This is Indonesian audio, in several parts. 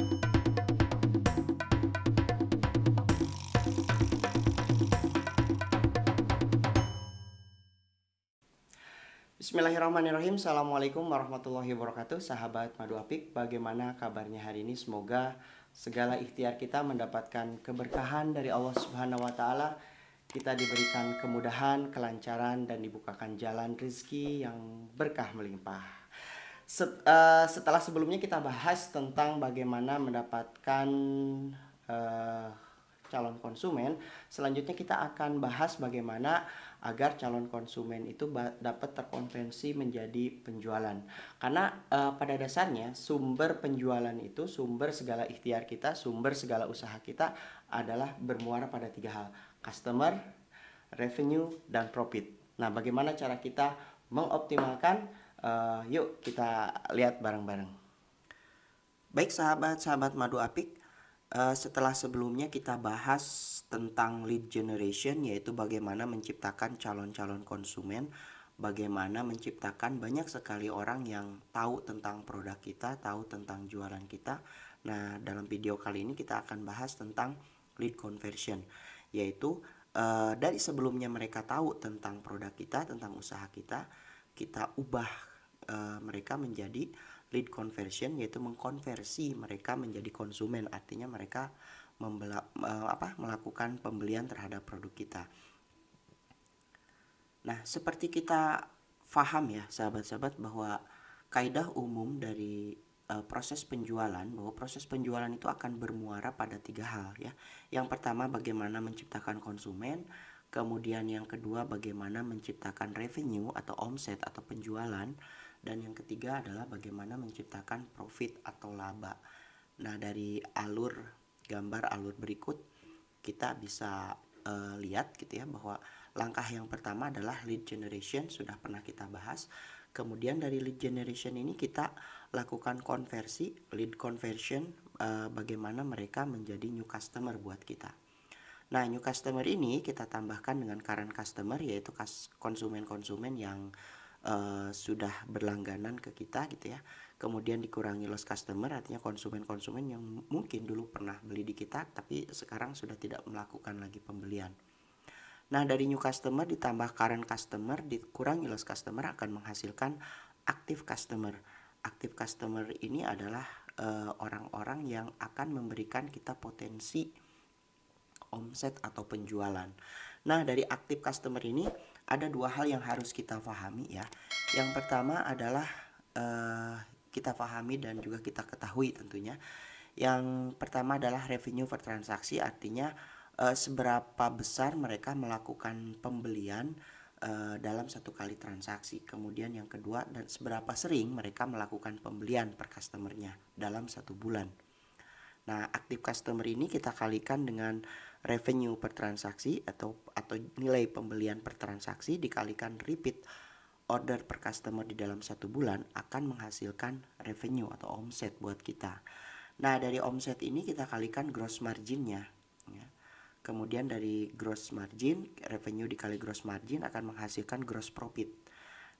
Bismillahirrahmanirrahim. Assalamualaikum warahmatullahi wabarakatuh. Sahabat Madu Apik, bagaimana kabarnya hari ini? Semoga segala ikhtiar kita mendapatkan keberkahan dari Allah Subhanahu wa taala. Kita diberikan kemudahan, kelancaran, dan dibukakan jalan rezeki yang berkah melimpah. Setelah sebelumnya kita bahas tentang bagaimana mendapatkan calon konsumen, selanjutnya kita akan bahas bagaimana agar calon konsumen itu dapat terkonversi menjadi penjualan. Karena pada dasarnya sumber penjualan itu, sumber segala ikhtiar kita, sumber segala usaha kita adalah bermuara pada 3 hal: customer, revenue, dan profit. Nah, bagaimana cara kita mengoptimalkan? Yuk kita lihat bareng-bareng. Baik sahabat-sahabat Madu Apik, setelah sebelumnya kita bahas tentang lead generation, yaitu bagaimana menciptakan calon-calon konsumen, bagaimana menciptakan banyak sekali orang yang tahu tentang produk kita, tahu tentang jualan kita. Nah, dalam video kali ini kita akan bahas tentang lead conversion, yaitu dari sebelumnya mereka tahu tentang produk kita, tentang usaha kita, kita ubah mereka menjadi lead conversion, yaitu mengkonversi mereka menjadi konsumen. Artinya mereka melakukan pembelian terhadap produk kita. Nah, seperti kita paham ya sahabat-sahabat, bahwa kaidah umum dari proses penjualan, bahwa proses penjualan itu akan bermuara pada 3 hal ya. Yang pertama, bagaimana menciptakan konsumen. Kemudian yang kedua, bagaimana menciptakan revenue atau omset atau penjualan. Dan yang ketiga adalah bagaimana menciptakan profit atau laba. Nah, dari gambar alur berikut kita bisa lihat gitu ya, bahwa langkah yang pertama adalah lead generation, sudah pernah kita bahas. Kemudian dari lead generation ini kita lakukan konversi, lead conversion, bagaimana mereka menjadi new customer buat kita. Nah, new customer ini kita tambahkan dengan current customer, yaitu konsumen-konsumen yang sudah berlangganan ke kita gitu ya. Kemudian dikurangi lost customer, artinya konsumen-konsumen yang mungkin dulu pernah beli di kita tapi sekarang sudah tidak melakukan lagi pembelian. Nah, dari new customer ditambah current customer dikurangi lost customer akan menghasilkan active customer. Active customer ini adalah orang-orang yang akan memberikan kita potensi omset atau penjualan. Nah, dari active customer ini ada 2 hal yang harus kita pahami ya. Yang pertama adalah kita pahami dan juga kita ketahui tentunya. Yang pertama adalah revenue per transaksi, artinya seberapa besar mereka melakukan pembelian dalam 1 kali transaksi. Kemudian yang kedua, dan seberapa sering mereka melakukan pembelian per customernya dalam 1 bulan. Nah, active customer ini kita kalikan dengan revenue per transaksi atau nilai pembelian per transaksi dikalikan repeat order per customer di dalam 1 bulan akan menghasilkan revenue atau omset buat kita. Nah, dari omset ini kita kalikan gross marginnya ya. Kemudian dari gross margin, revenue dikali gross margin akan menghasilkan gross profit.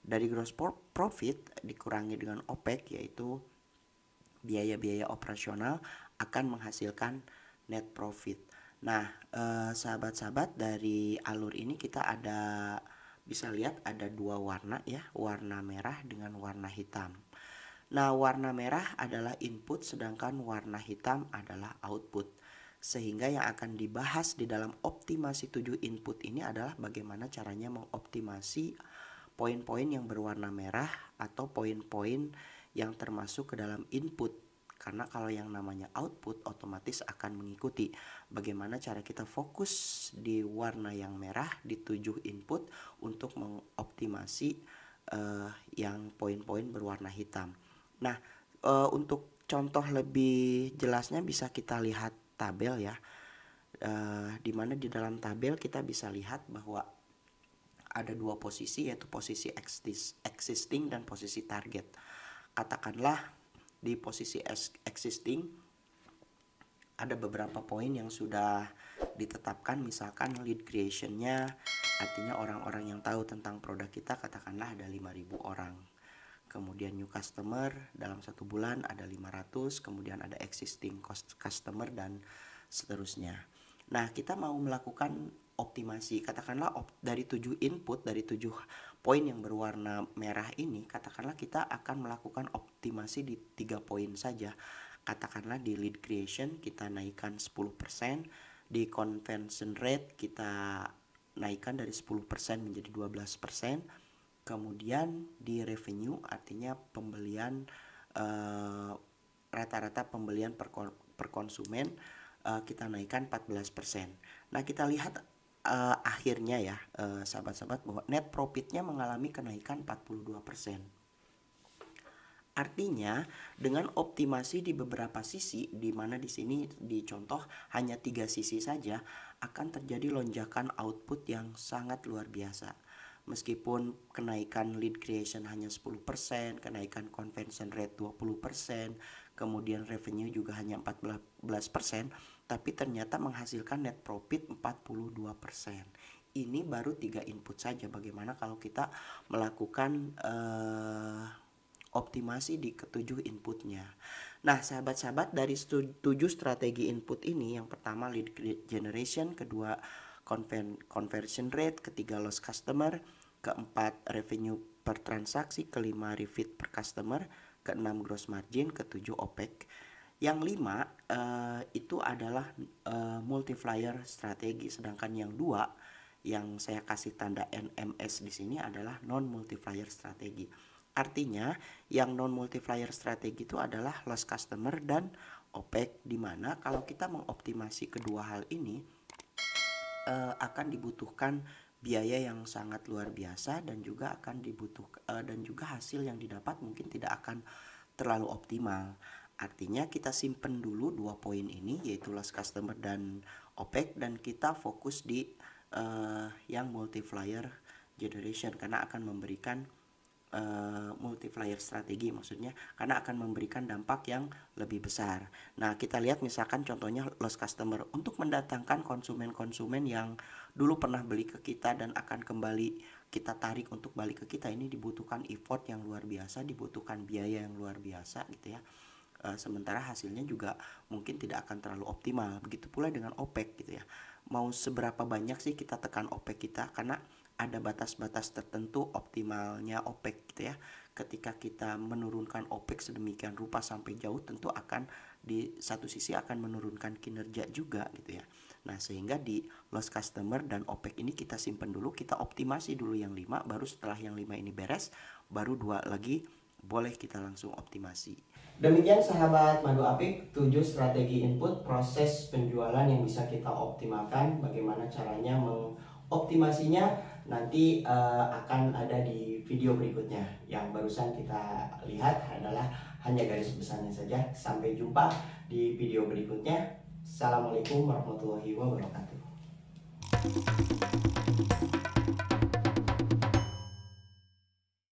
Dari gross profit dikurangi dengan OPEX, yaitu biaya-biaya operasional, akan menghasilkan net profit. Nah, sahabat-sahabat, dari alur ini kita bisa lihat ada 2 warna ya, warna merah dengan warna hitam. Nah, warna merah adalah input sedangkan warna hitam adalah output. Sehingga yang akan dibahas di dalam optimasi 7 input ini adalah bagaimana caranya mengoptimasi poin-poin yang berwarna merah atau poin-poin yang termasuk ke dalam input. Karena kalau yang namanya output otomatis akan mengikuti. Bagaimana cara kita fokus di warna yang merah di 7 input untuk mengoptimasi yang poin-poin berwarna hitam. Nah, untuk contoh lebih jelasnya bisa kita lihat tabel ya. Dimana di dalam tabel kita bisa lihat bahwa ada 2 posisi, yaitu posisi existing dan posisi target. Katakanlah di posisi existing ada beberapa poin yang sudah ditetapkan, misalkan lead creation-nya, artinya orang-orang yang tahu tentang produk kita katakanlah ada 5.000 orang. kemudian new customer dalam 1 bulan ada 500, kemudian ada existing customer dan seterusnya. Nah, kita mau melakukan optimasi, katakanlah dari 7 input, dari 7 poin yang berwarna merah ini, katakanlah kita akan melakukan optimasi di 3 poin saja. Katakanlah di lead creation kita naikkan 10%, di conversion rate kita naikkan dari 10% menjadi 12%, kemudian di revenue artinya pembelian rata-rata pembelian per konsumen kita naikkan 14%. Nah, kita lihat akhirnya ya sahabat-sahabat bahwa net profitnya mengalami kenaikan 42%. Artinya dengan optimasi di beberapa sisi, di mana di sini dicontoh hanya 3 sisi saja, akan terjadi lonjakan output yang sangat luar biasa. Meskipun kenaikan lead creation hanya 10%, kenaikan conversion rate 20%, kemudian revenue juga hanya 14%, tapi ternyata menghasilkan net profit 42%. Ini baru 3 input saja. Bagaimana kalau kita melakukan optimasi di ketujuh inputnya. Nah, sahabat-sahabat, dari 7 strategi input ini, yang pertama lead generation, kedua conversion rate, ketiga loss customer, keempat revenue per transaksi, kelima refit per customer, keenam gross margin, ketujuh OPEX. Yang 5 itu adalah multiplier strategi, sedangkan yang 2 yang saya kasih tanda NMS di sini adalah non multiplier strategi. Artinya yang non multiplier strategi itu adalah loss customer dan OPEX, di mana kalau kita mengoptimasi kedua hal ini akan dibutuhkan biaya yang sangat luar biasa, dan juga akan dibutuhkan dan juga hasil yang didapat mungkin tidak akan terlalu optimal. Artinya kita simpen dulu 2 poin ini, yaitu loss customer dan OPEX, dan kita fokus di yang multiplier generation, karena akan memberikan multiplier strategi, maksudnya karena akan memberikan dampak yang lebih besar. Nah, kita lihat misalkan contohnya lost customer. Untuk mendatangkan konsumen-konsumen yang dulu pernah beli ke kita dan akan kembali kita tarik untuk balik ke kita, ini dibutuhkan effort yang luar biasa, dibutuhkan biaya yang luar biasa gitu ya. Sementara hasilnya juga mungkin tidak akan terlalu optimal. Begitu pula dengan OPEX gitu ya. Mau seberapa banyak sih kita tekan OPEX kita, karena ada batas-batas tertentu optimalnya OPEX gitu ya. Ketika kita menurunkan OPEX sedemikian rupa sampai jauh, tentu akan di satu sisi akan menurunkan kinerja juga gitu ya. Nah, sehingga di loss customer dan OPEX ini kita simpan dulu, kita optimasi dulu yang 5, baru setelah yang 5 ini beres, baru 2 lagi boleh kita langsung optimasi. Demikian sahabat Madu Apik, 7 strategi input proses penjualan yang bisa kita optimalkan. Bagaimana caranya mengoptimasinya nanti akan ada di video berikutnya. Yang barusan kita lihat adalah hanya garis besarnya saja. Sampai jumpa di video berikutnya. Assalamualaikum warahmatullahi wabarakatuh.